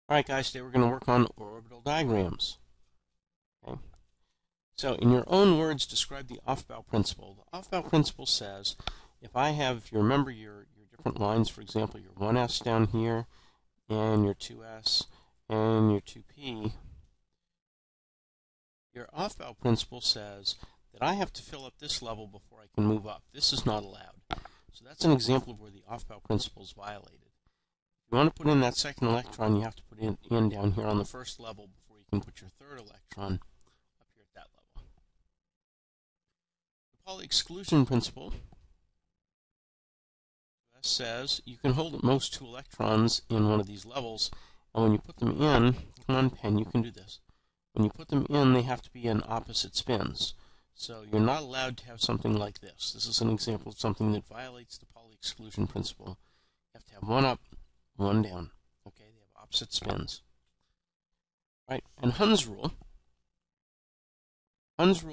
Alright guys, today we're going to work on orbital diagrams. Okay. So in your own words, describe the Aufbau principle. The Aufbau principle says, if I have, if you remember your different lines, for example, your 1s down here, and your 2s, and your 2p, your Aufbau principle says that I have to fill up this level before I can move up. This is not allowed. So that's an example of where the Aufbau principle is violated. If you want to put in that second electron, you have to put it in down here on the first level before you can put your third electron up here at that level. The Pauli exclusion principle says you can hold at most 2 electrons in one of these levels, and when you put them in, come on pen, you can do this. When you put them in, they have to be in opposite spins. So you're not allowed to have something like this. This is an example of something that violates the Pauli exclusion principle. You have to have one up, one down. Okay, they have opposite spins. Right, and Hund's rule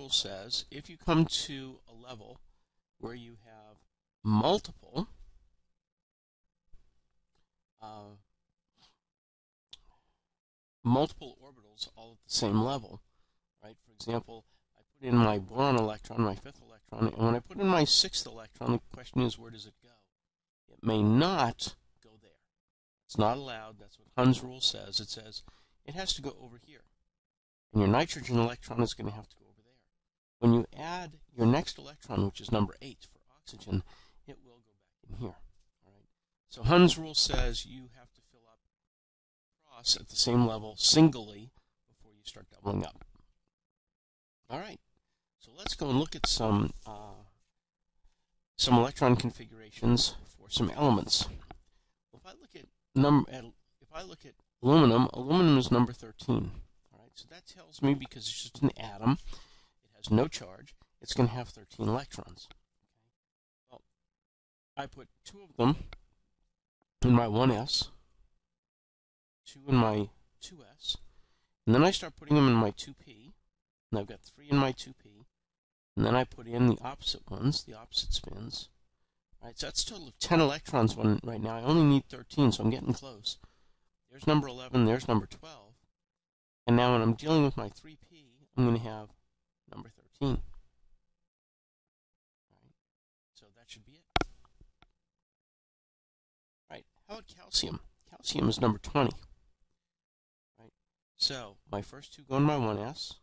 says if you come to a level where you have multiple orbitals all at the same level, right? For example, I put in my boron electron, my 5th electron, and when I put in my 6th electron, the question is, where does it go? It may not go there. It's not allowed. That's what Hund's rule says. It says it has to go over here. And your nitrogen electron is going to have to go over there. When you add your next electron, which is number 8 for oxygen, it will go back in here. All right. So Hund's rule says you have to fill up across at the same level singly before you start doubling up. All right. So let's go and look at some electron configurations for some elements. Well, if I look at aluminum is number 13. All right. So that tells me, because it's just an atom, it has no charge, it's going to have 13 electrons. Okay. Well, I put 2 of them in my 1s, 2 in my 2s, and then I start putting them in my 2p, and I've got 3 in my 2p, and then I put in the opposite ones, the opposite spins. All right, so that's a total of 10 electrons right now. I only need 13, so I'm getting close. There's number 11, there's number 12, and now when I'm dealing with my 3p, I'm going to have number 13. All right, so that should be it. All right, how about calcium? Calcium is number 20. Right, so my first 2 go in my 1s,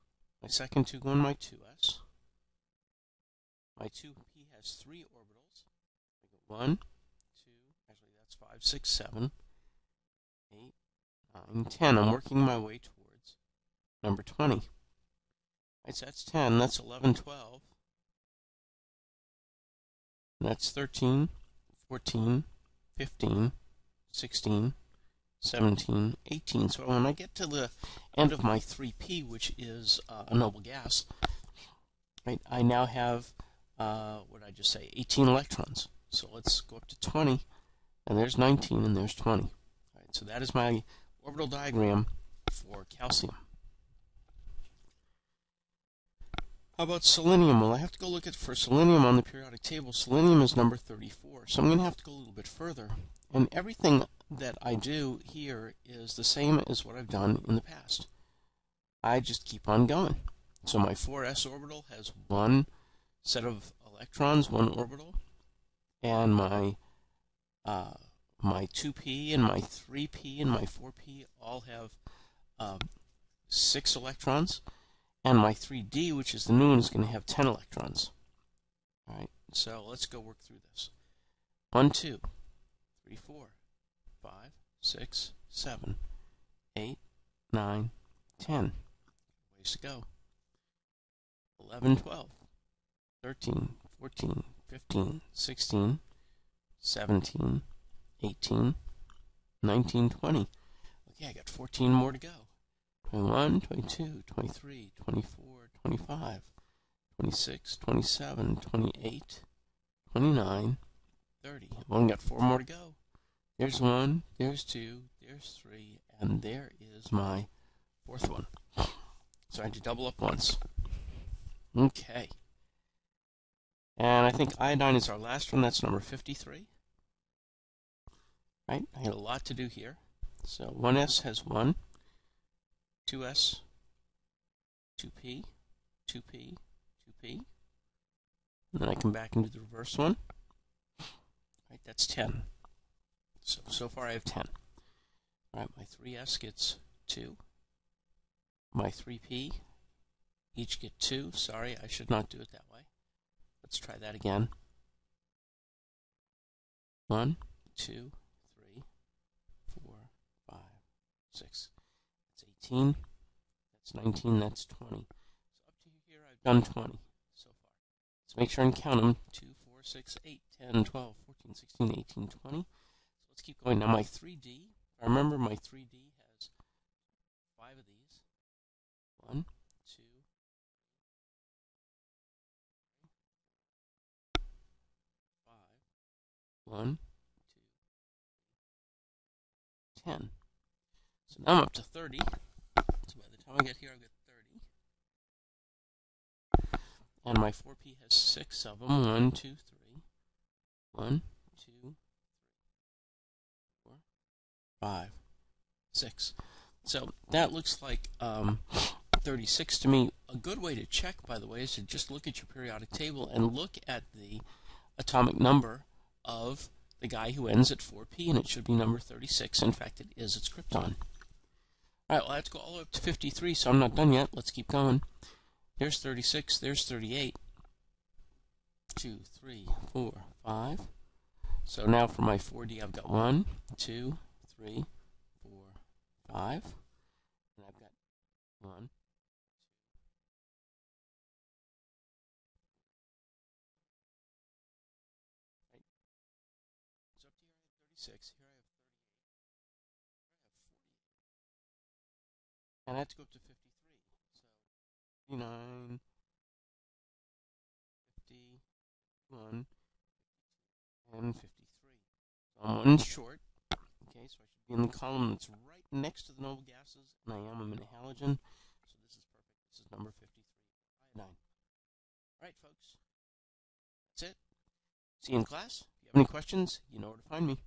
my second 2 go in my 2s. My 2p has 3 orbitals. I go 1, 2, actually that's 5, 6, 7, 8, 9, 10. I'm working my way towards number 20. Right, so that's 10, that's 11, 12. And that's 13, 14, 15, 16, 17, 18. So when I get to the end of my 3p, which is a noble gas, right, I now have, what did I just say, 18 electrons. So let's go up to 20, and there's 19, and there's 20. All right, so that is my orbital diagram for calcium. How about selenium? Well, I have to go look for selenium on the periodic table. Selenium is number 34, so I'm going to have to go a little bit further. And everything that I do here is the same as what I've done in the past. I just keep on going. So my 4s orbital has 1 set of electrons, 1 orbital, and my 2p and my 3p and my 4p all have 6 electrons. And my 3D, which is the new one, is going to have 10 electrons. All right, so let's go work through this. 1, 2, 3, 4, 5, 6, 7, 8, 9, 10. Ways to go. 11, 12, 13, 14, 15, 16, 17, 18, 19, 20. Okay, I got 14 more to go. 21, 22, 23, 24, 25, 26, 27, 28, 29, 30. I've only got 4 more to go. There's 1, there's 2, there's 3, and there is my 4th one. So I had to double up once. Okay. And I think iodine is our last one. That's number 53. Right? I got a lot to do here. So 1s has 1, 2s, 2p, 2p, 2p. And then I come back and do the reverse one. Right, that's 10. So far I have 10. All right, my 3s gets 2. My 3p each get 2. Sorry, I should not do it that way. Let's try that again. 1, 2, 3, 4, 5, 6. That's 18. That's 19. That's 20. So up to here, I've done 20 so far. Let's make sure and count them. 2, 4, 6, 8, 10, 12, 14, 16, 18, 20. So let's keep going. Now my 3D, I remember my 3D has 5 of these. 1, 2, 5. 1, 2, 10. So now I'm up to 30. So by the time I get here, I've got 30. And my 4p has 6 of them. 1, 2, 3. 1, 2, 3, 4, 5, 6. So that looks like 36 to me. A good way to check, by the way, is to just look at your periodic table and look at the atomic number of the guy who ends at 4p, and it should be number 36. In fact, it is. It's krypton. All right, well, I have to go all the way up to 53, so I'm not done yet. Let's keep going. There's 36. There's 38. 2, 3, 4, 5. So now for my 4D, I've got 1, 2, 3, 4, 5. And I've got 1. Right. So up to here I have 36. Here I have 38. Here I have 48. And I have to go up to 53. So 59, 50, 51, and 53. So I'm 1 short. Okay, so I should be in the column that's right next to the noble gases, and I'm in a halogen. So this is perfect. This is number 53, iodine. All right, folks. That's it. See you in class. If you have any questions, you know where to find me.